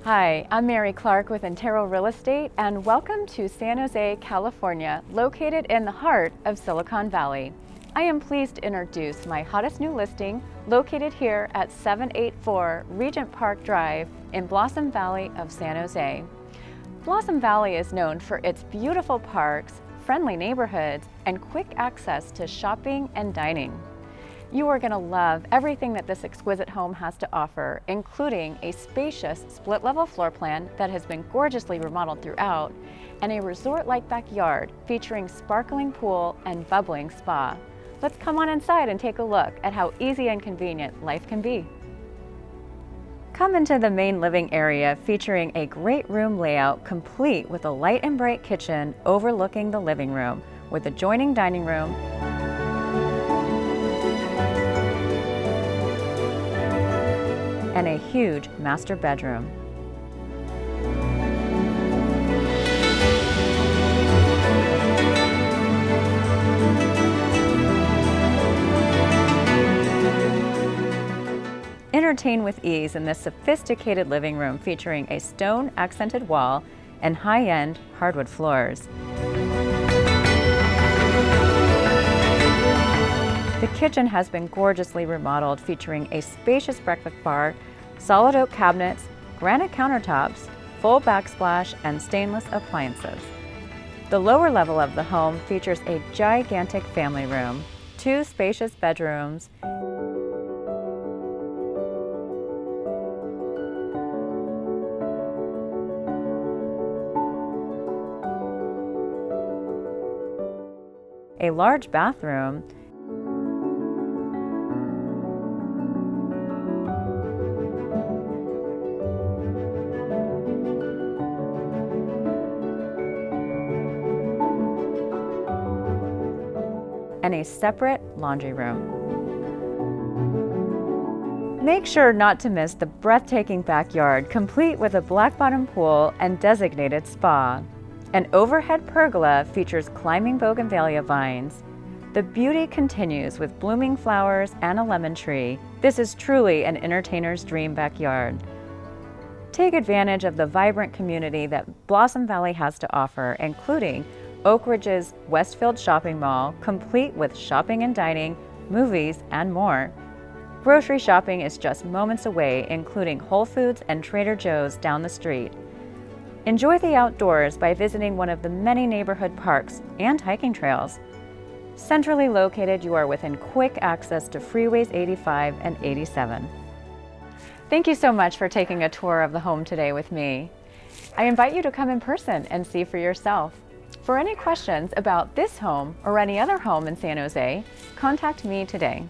Hi, I'm Mary Clark with Antero Real Estate, and welcome to San Jose, California, located in the heart of Silicon Valley. I am pleased to introduce my hottest new listing, located here at 784 Regent Park Drive in Blossom Valley of San Jose. Blossom Valley is known for its beautiful parks, friendly neighborhoods, and quick access to shopping and dining. You are going to love everything that this exquisite home has to offer, including a spacious split-level floor plan that has been gorgeously remodeled throughout, and a resort-like backyard featuring sparkling pool and bubbling spa. Let's come on inside and take a look at how easy and convenient life can be. Come into the main living area featuring a great room layout complete with a light and bright kitchen overlooking the living room with adjoining dining room, and a huge master bedroom. Entertain with ease in this sophisticated living room featuring a stone accented wall and high-end hardwood floors. The kitchen has been gorgeously remodeled, featuring a spacious breakfast bar, solid oak cabinets, granite countertops, full backsplash, and stainless appliances. The lower level of the home features a gigantic family room, 2 spacious bedrooms, a large bathroom, and a separate laundry room. Make sure not to miss the breathtaking backyard, complete with a black bottom pool and designated spa. An overhead pergola features climbing bougainvillea vines. The beauty continues with blooming flowers and a lemon tree. This is truly an entertainer's dream backyard. Take advantage of the vibrant community that Blossom Valley has to offer, including Oak Ridge's Westfield Shopping Mall, complete with shopping and dining, movies, and more. Grocery shopping is just moments away, including Whole Foods and Trader Joe's down the street. Enjoy the outdoors by visiting one of the many neighborhood parks and hiking trails. Centrally located, you are within quick access to Freeways 85 and 87. Thank you so much for taking a tour of the home today with me. I invite you to come in person and see for yourself. For any questions about this home or any other home in San Jose, contact me today.